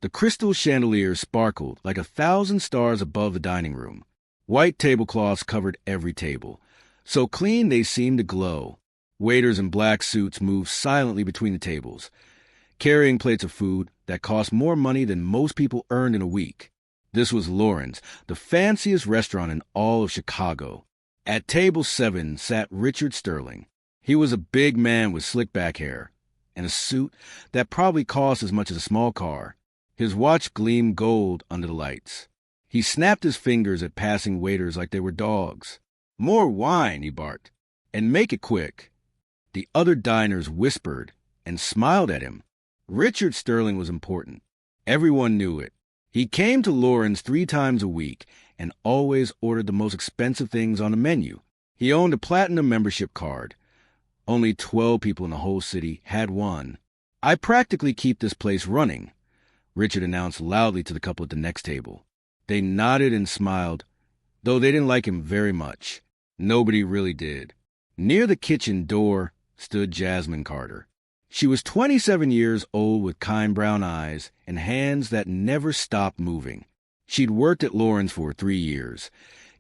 The crystal chandeliers sparkled like 1,000 stars above the dining room. White tablecloths covered every table, so clean they seemed to glow. Waiters in black suits moved silently between the tables, carrying plates of food that cost more money than most people earned in a week. This was Lauren's, the fanciest restaurant in all of Chicago. At table 7 sat Richard Sterling. He was a big man with slick back hair and a suit that probably cost as much as a small car. His watch gleamed gold under the lights. He snapped his fingers at passing waiters like they were dogs. "More wine," he barked, "and make it quick." The other diners whispered and smiled at him. Richard Sterling was important. Everyone knew it. He came to Lauren's 3 times a week and always ordered the most expensive things on the menu. He owned a platinum membership card. Only 12 people in the whole city had one. "I practically keep this place running," Richard announced loudly to the couple at the next table. They nodded and smiled, though they didn't like him very much. Nobody really did. Near the kitchen door stood Jasmine Carter. She was 27 years old with kind brown eyes and hands that never stopped moving. She'd worked at Lauren's for 3 years,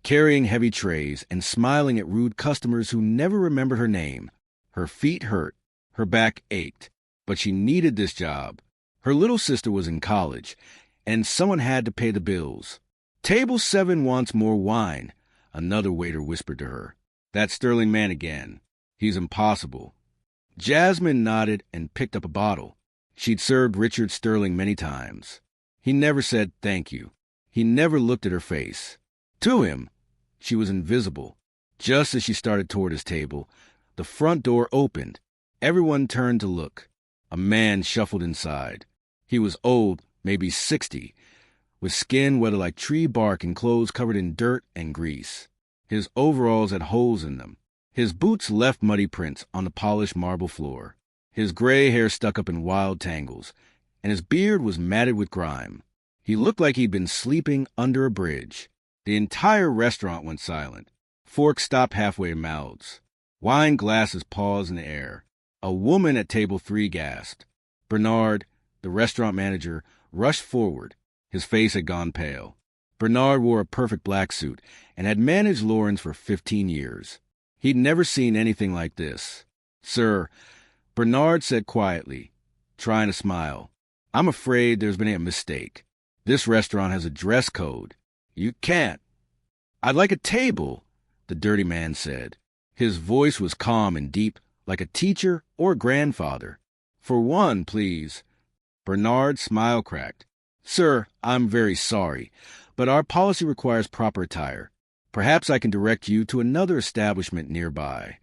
carrying heavy trays and smiling at rude customers who never remembered her name. Her feet hurt, her back ached, but she needed this job. Her little sister was in college, and someone had to pay the bills. "Table 7 wants more wine," another waiter whispered to her. "That Sterling man again. He's impossible." Jasmine nodded and picked up a bottle. She'd served Richard Sterling many times. He never said thank you. He never looked at her face. To him, she was invisible. Just as she started toward his table, the front door opened. Everyone turned to look. A man shuffled inside. He was old, maybe 60, with skin weathered like tree bark and clothes covered in dirt and grease. His overalls had holes in them. His boots left muddy prints on the polished marble floor. His gray hair stuck up in wild tangles, and his beard was matted with grime. He looked like he'd been sleeping under a bridge. The entire restaurant went silent. Forks stopped halfway in mouths. Wine glasses paused in the air. A woman at table 3 gasped. Bernard, the restaurant manager, rushed forward. His face had gone pale. Bernard wore a perfect black suit and had managed Lauren's for 15 years. He'd never seen anything like this. "Sir," Bernard said quietly, trying to smile, "I'm afraid there's been a mistake. This restaurant has a dress code. You can't." "I'd like a table," the dirty man said. His voice was calm and deep, like a teacher or a grandfather. "For one, please." Bernard's smile cracked. "Sir, I'm very sorry, but our policy requires proper attire. Perhaps I can direct you to another establishment nearby."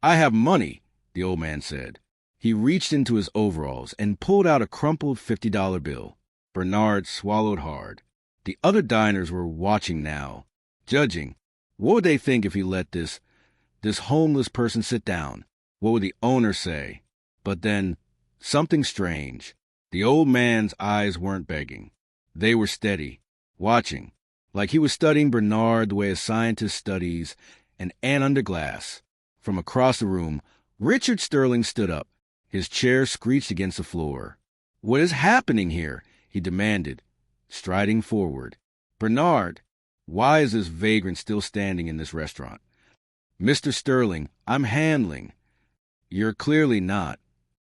"I have money," the old man said. He reached into his overalls and pulled out a crumpled $50 bill. Bernard swallowed hard. The other diners were watching now, judging. What would they think if he let this homeless person sit down? What would the owner say? But then, something strange. The old man's eyes weren't begging. They were steady, watching, like he was studying Bernard the way a scientist studies an ant under glass. From across the room, Richard Sterling stood up. His chair screeched against the floor. "What is happening here?" he demanded, striding forward. "Bernard, why is this vagrant still standing in this restaurant?" "Mr. Sterling, I'm handling." "You're clearly not."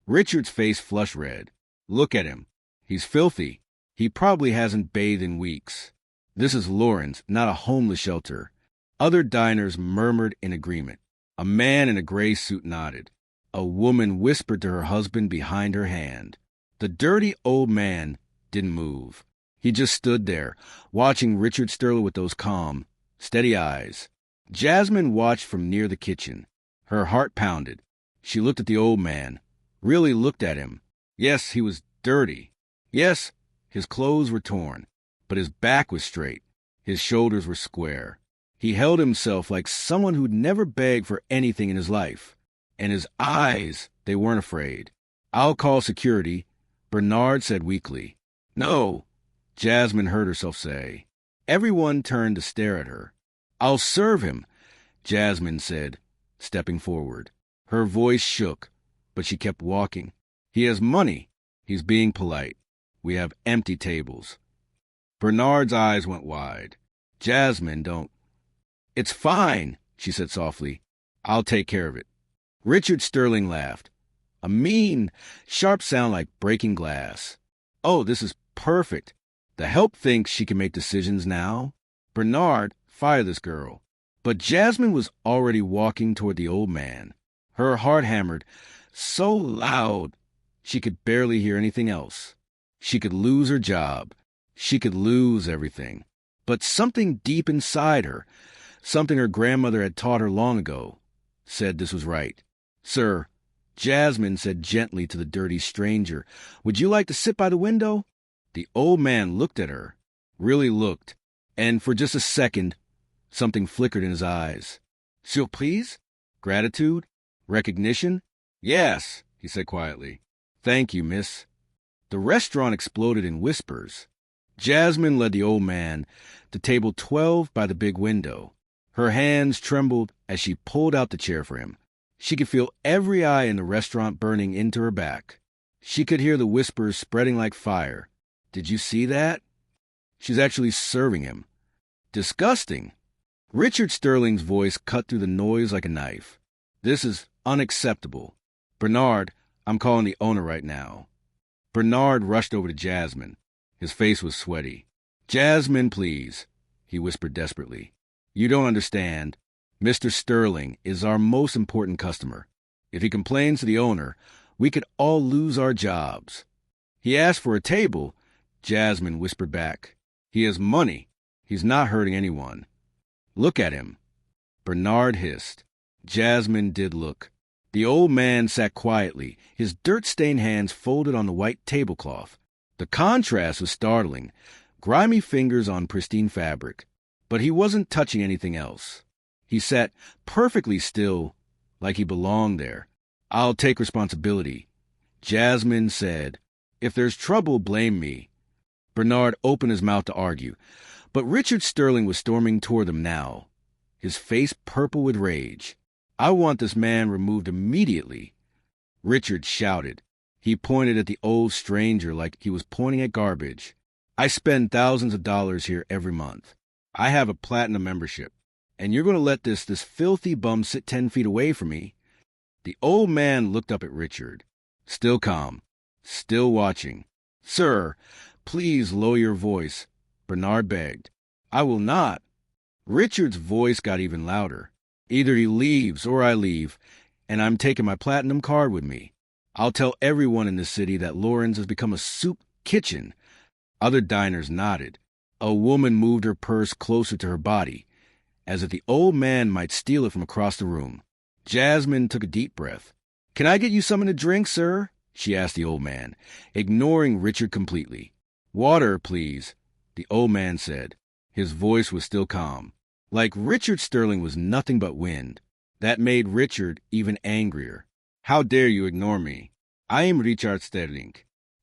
Richard's face flushed red. "Look at him. He's filthy. He probably hasn't bathed in weeks. This is Lauren's, not a homeless shelter." Other diners murmured in agreement. A man in a gray suit nodded. A woman whispered to her husband behind her hand. The dirty old man didn't move. He just stood there, watching Richard Sterling with those calm, steady eyes. Jasmine watched from near the kitchen. Her heart pounded. She looked at the old man, really looked at him. Yes, he was dirty. Yes, his clothes were torn, but his back was straight. His shoulders were square. He held himself like someone who'd never begged for anything in his life. And his eyes, they weren't afraid. "I'll call security," Bernard said weakly. "No," Jasmine heard herself say. Everyone turned to stare at her. "I'll serve him," Jasmine said, stepping forward. Her voice shook, but she kept walking. "He has money." He's being polite. We have empty tables. Bernard's eyes went wide. Jasmine, don't. It's fine, she said softly. I'll take care of it. Richard Sterling laughed. A mean, sharp sound like breaking glass. Oh, this is perfect. The help thinks she can make decisions now. Bernard, fire this girl. But Jasmine was already walking toward the old man. Her heart hammered so loud she could barely hear anything else. She could lose her job. She could lose everything. But something deep inside her, something her grandmother had taught her long ago, said this was right. Sir, Jasmine said gently to the dirty stranger, would you like to sit by the window? The old man looked at her, really looked, and for just a second, something flickered in his eyes. Surprise? Gratitude? Recognition? Yes, he said quietly. Thank you, miss. The restaurant exploded in whispers. Jasmine led the old man to table 12 by the big window. Her hands trembled as she pulled out the chair for him. She could feel every eye in the restaurant burning into her back. She could hear the whispers spreading like fire. Did you see that? She's actually serving him. Disgusting. Richard Sterling's voice cut through the noise like a knife. This is unacceptable. Bernard, I'm calling the owner right now. Bernard rushed over to Jasmine. His face was sweaty. Jasmine, please, he whispered desperately. You don't understand. Mr. Sterling is our most important customer. If he complains to the owner, we could all lose our jobs. He asked for a table, Jasmine whispered back. He has money. He's not hurting anyone. Look at him. Bernard hissed. Jasmine did look. The old man sat quietly, his dirt-stained hands folded on the white tablecloth. The contrast was startling, grimy fingers on pristine fabric. But he wasn't touching anything else. He sat perfectly still, like he belonged there. I'll take responsibility. Jasmine said, if there's trouble, blame me. Bernard opened his mouth to argue, but Richard Sterling was storming toward them now, his face purple with rage. I want this man removed immediately. Richard shouted. He pointed at the old stranger like he was pointing at garbage. I spend thousands of dollars here every month. I have a platinum membership, and you're going to let this filthy bum sit 10 feet away from me? The old man looked up at Richard, still calm, still watching. Sir, please lower your voice, Bernard begged. I will not. Richard's voice got even louder. Either he leaves or I leave, and I'm taking my platinum card with me. I'll tell everyone in this city that Lauren's has become a soup kitchen. Other diners nodded. A woman moved her purse closer to her body, as if the old man might steal it from across the room. Jasmine took a deep breath. Can I get you something to drink, sir? She asked the old man, ignoring Richard completely. Water, please, the old man said. His voice was still calm. Like Richard Sterling was nothing but wind. That made Richard even angrier. How dare you ignore me? I am Richard Sterling.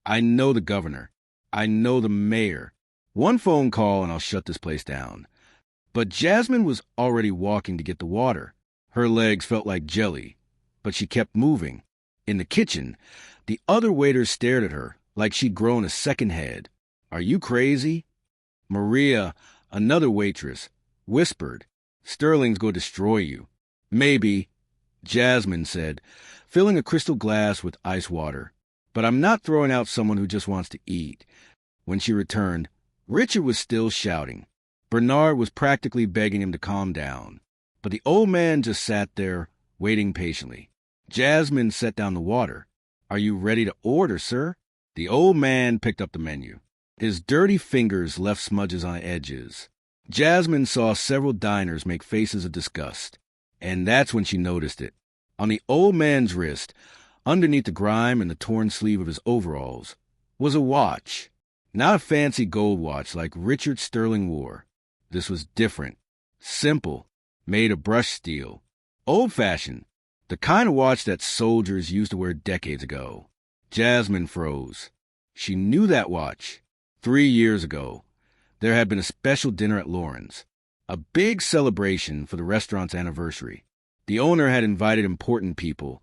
I know the governor. I know the mayor. One phone call and I'll shut this place down. But Jasmine was already walking to get the water. Her legs felt like jelly, but she kept moving. In the kitchen, the other waiters stared at her like she'd grown a second head. Are you crazy? Maria, another waitress, whispered, Sterling's going to destroy you. Maybe, Jasmine said, filling a crystal glass with ice water. But I'm not throwing out someone who just wants to eat. When she returned, Richard was still shouting. Bernard was practically begging him to calm down. But the old man just sat there, waiting patiently. Jasmine set down the water. Are you ready to order, sir? The old man picked up the menu. His dirty fingers left smudges on the edges. Jasmine saw several diners make faces of disgust. And that's when she noticed it. On the old man's wrist, underneath the grime and the torn sleeve of his overalls, was a watch. Not a fancy gold watch like Richard Sterling wore. This was different, simple, made of brushed steel, old-fashioned, the kind of watch that soldiers used to wear decades ago. Jasmine froze. She knew that watch. 3 years ago, there had been a special dinner at Lauren's, a big celebration for the restaurant's anniversary. The owner had invited important people,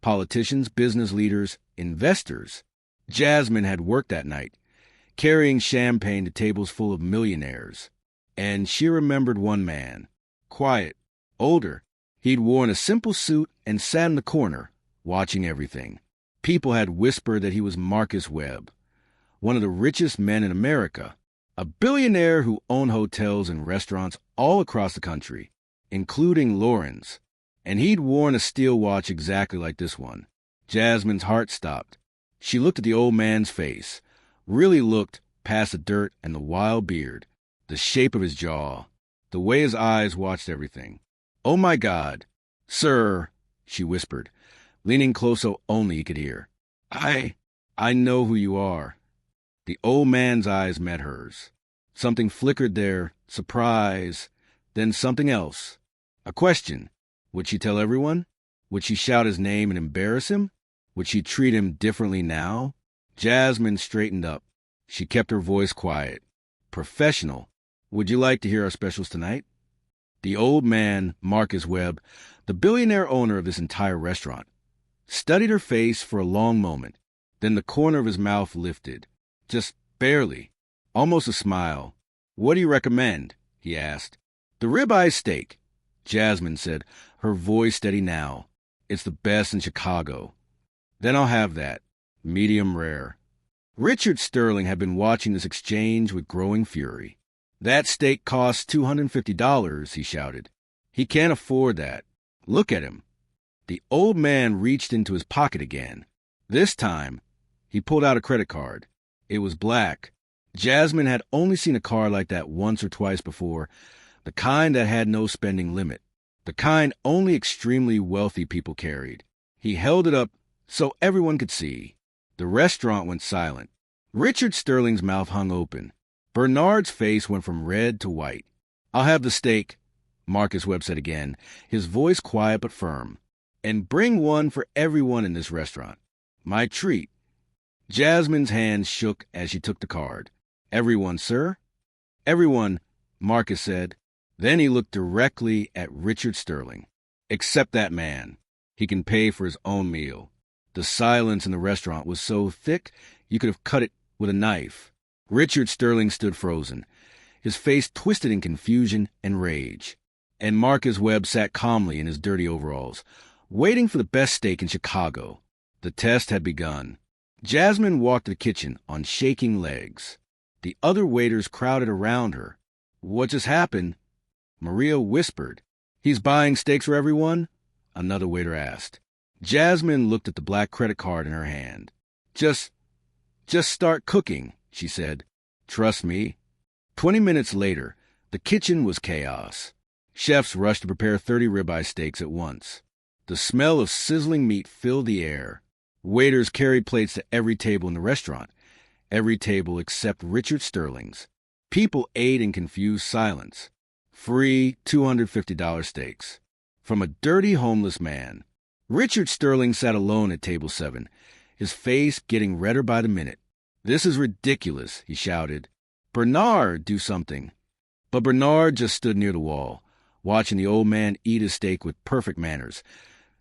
politicians, business leaders, investors. Jasmine had worked that night. carrying champagne to tables full of millionaires. And she remembered one man. Quiet, older. He'd worn a simple suit and sat in the corner, watching everything. People had whispered that he was Marcus Webb, one of the richest men in America, a billionaire who owned hotels and restaurants all across the country, including Lauren's. And he'd worn a steel watch exactly like this one. Jasmine's heart stopped. She looked at the old man's face, really looked past the dirt and the wild beard, the shape of his jaw, the way his eyes watched everything. "Oh, my God, sir," she whispered, leaning close so only he could hear. I know who you are." The old man's eyes met hers. Something flickered there, surprise, then something else. A question. Would she tell everyone? Would she shout his name and embarrass him? Would she treat him differently now? Jasmine straightened up. She kept her voice quiet. Professional. "Would you like to hear our specials tonight?" The old man, Marcus Webb, the billionaire owner of this entire restaurant, studied her face for a long moment. Then the corner of his mouth lifted. Just barely. Almost a smile. "What do you recommend?" he asked. "The ribeye steak," Jasmine said, her voice steady now. "It's the best in Chicago." "Then I'll have that. Medium rare." Richard Sterling had been watching this exchange with growing fury. "That steak costs $250, he shouted. "He can't afford that. Look at him." The old man reached into his pocket again. This time, he pulled out a credit card. It was black. Jasmine had only seen a card like that once or twice before, the kind that had no spending limit, the kind only extremely wealthy people carried. He held it up so everyone could see. The restaurant went silent. Richard Sterling's mouth hung open. Bernard's face went from red to white. "I'll have the steak," Marcus Webb said again, his voice quiet but firm. "And bring one for everyone in this restaurant. My treat." Jasmine's hands shook as she took the card. "Everyone, sir?" "Everyone," Marcus said. Then he looked directly at Richard Sterling. "Except that man. He can pay for his own meal." The silence in the restaurant was so thick you could have cut it with a knife. Richard Sterling stood frozen, his face twisted in confusion and rage. And Marcus Webb sat calmly in his dirty overalls, waiting for the best steak in Chicago. The test had begun. Jasmine walked to the kitchen on shaking legs. The other waiters crowded around her. "What just happened?" Maria whispered. "He's buying steaks for everyone?" another waiter asked. Jasmine looked at the black credit card in her hand. Just start cooking," she said. "Trust me." 20 minutes later, the kitchen was chaos. Chefs rushed to prepare 30 ribeye steaks at once. The smell of sizzling meat filled the air. Waiters carried plates to every table in the restaurant, every table except Richard Sterling's. People ate in confused silence. Free $250 steaks. From a dirty homeless man. Richard Sterling sat alone at table 7, his face getting redder by the minute. "This is ridiculous," he shouted. "Bernard, do something." But Bernard just stood near the wall, watching the old man eat his steak with perfect manners,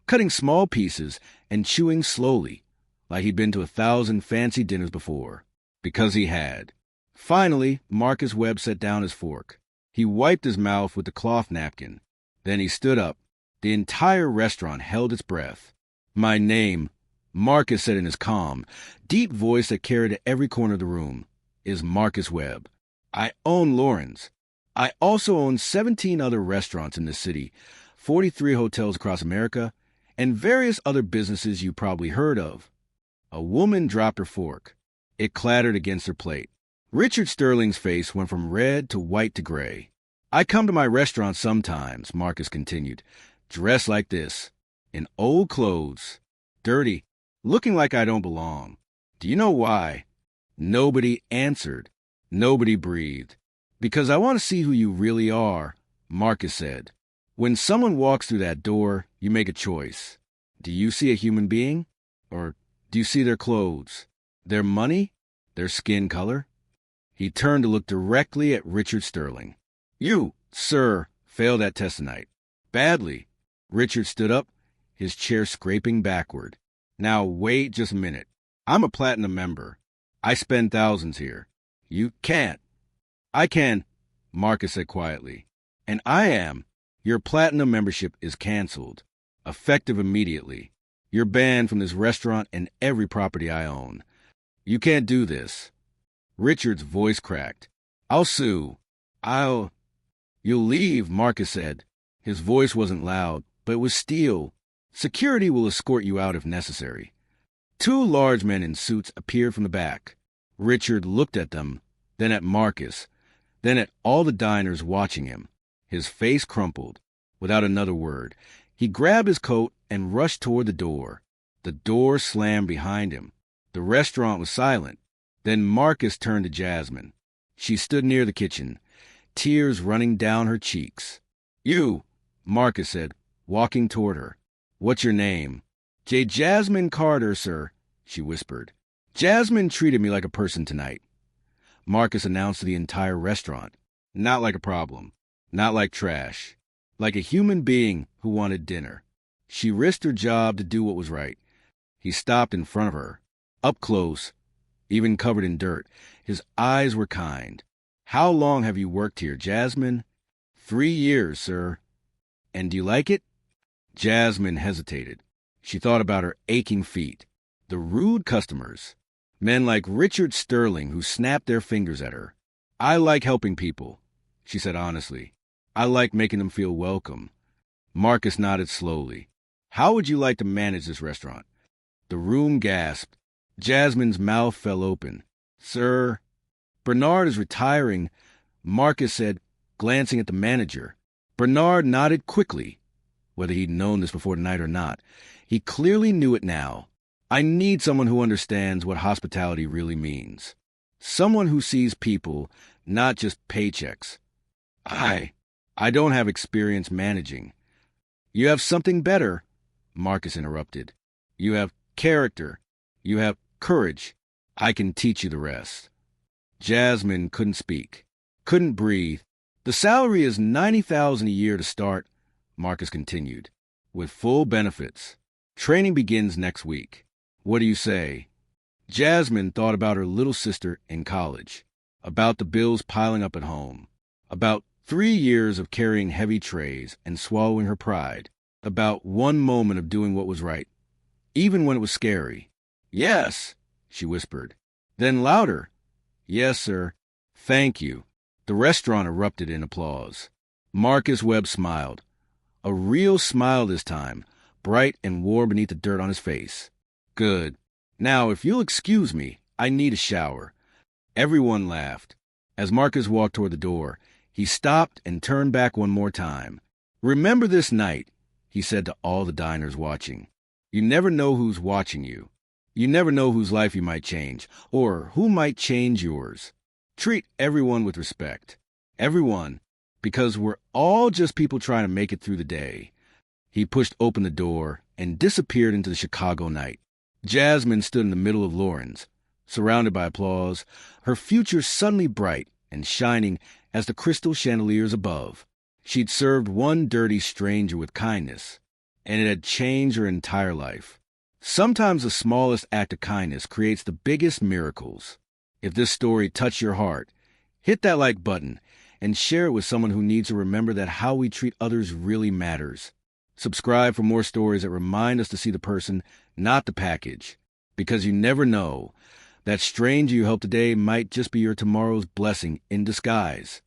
cutting small pieces and chewing slowly, like he'd been to 1,000 fancy dinners before. Because he had. Finally, Marcus Webb set down his fork. He wiped his mouth with the cloth napkin. Then he stood up. The entire restaurant held its breath. "My name," Marcus said in his calm, deep voice that carried to every corner of the room, "is Marcus Webb. I own Lauren's. I also own 17 other restaurants in this city, 43 hotels across America, and various other businesses you probably heard of." A woman dropped her fork. It clattered against her plate. Richard Sterling's face went from red to white to gray. "I come to my restaurant sometimes," Marcus continued, "dressed like this, in old clothes, dirty, looking like I don't belong. Do you know why?" Nobody answered. Nobody breathed. "Because I want to see who you really are," Marcus said. "When someone walks through that door, you make a choice. Do you see a human being? Or do you see their clothes, their money, their skin color?" He turned to look directly at Richard Sterling. "You, sir, failed that test tonight. Badly." Richard stood up, his chair scraping backward. "Now wait just a minute. I'm a platinum member. I spend thousands here. You can't. I can, Marcus said quietly. And I am. Your platinum membership is canceled, effective immediately. You're banned from this restaurant and every property I own. You can't do this. Richard's voice cracked. I'll sue. I'll... You'll leave, Marcus said. His voice wasn't loud, but it was steel. Security will escort you out if necessary. Two large men in suits appeared from the back. Richard looked at them, then at Marcus, then at all the diners watching him. His face crumpled. Without another word, he grabbed his coat and rushed toward the door. The door slammed behind him. The restaurant was silent. Then Marcus turned to Jasmine. She stood near the kitchen, tears running down her cheeks. You, Marcus said, walking toward her. What's your name? Jasmine Carter, sir, she whispered. Jasmine treated me like a person tonight. Marcus announced to the entire restaurant. Not like a problem. Not like trash. Like a human being who wanted dinner. She risked her job to do what was right. He stopped in front of her, up close, even covered in dirt. His eyes were kind. How long have you worked here, Jasmine? 3 years, sir. And do you like it? Jasmine hesitated. She thought about her aching feet, the rude customers, men like Richard Sterling who snapped their fingers at her. I like helping people, she said honestly. I like making them feel welcome. Marcus nodded slowly. How would you like to manage this restaurant? The room gasped. Jasmine's mouth fell open. Sir, Bernard is retiring, Marcus said, glancing at the manager. Bernard nodded quickly. Whether he'd known this before tonight or not, he clearly knew it now. I need someone who understands what hospitality really means. Someone who sees people, not just paychecks. I don't have experience managing. You have something better, Marcus interrupted. You have character. You have courage. I can teach you the rest. Jasmine couldn't speak, couldn't breathe. The salary is $90,000 a year to start, Marcus continued, with full benefits. Training begins next week. What do you say? Jasmine thought about her little sister in college, about the bills piling up at home, about 3 years of carrying heavy trays and swallowing her pride, about one moment of doing what was right, even when it was scary. Yes, she whispered. Then louder. Yes, sir. Thank you. The restaurant erupted in applause. Marcus Webb smiled. A real smile this time, bright and warm beneath the dirt on his face. Good. Now, if you'll excuse me, I need a shower. Everyone laughed. As Marcus walked toward the door, he stopped and turned back one more time. Remember this night, he said to all the diners watching. You never know who's watching you. You never know whose life you might change, or who might change yours. Treat everyone with respect. Everyone, because we're all just people trying to make it through the day. He pushed open the door and disappeared into the Chicago night. Jasmine stood in the middle of Lauren's, surrounded by applause, her future suddenly bright and shining as the crystal chandeliers above. She'd served one dirty stranger with kindness, and it had changed her entire life. Sometimes the smallest act of kindness creates the biggest miracles. If this story touched your heart, hit that like button and share it with someone who needs to remember that how we treat others really matters. Subscribe for more stories that remind us to see the person, not the package, because you never know. That stranger you help today might just be your tomorrow's blessing in disguise.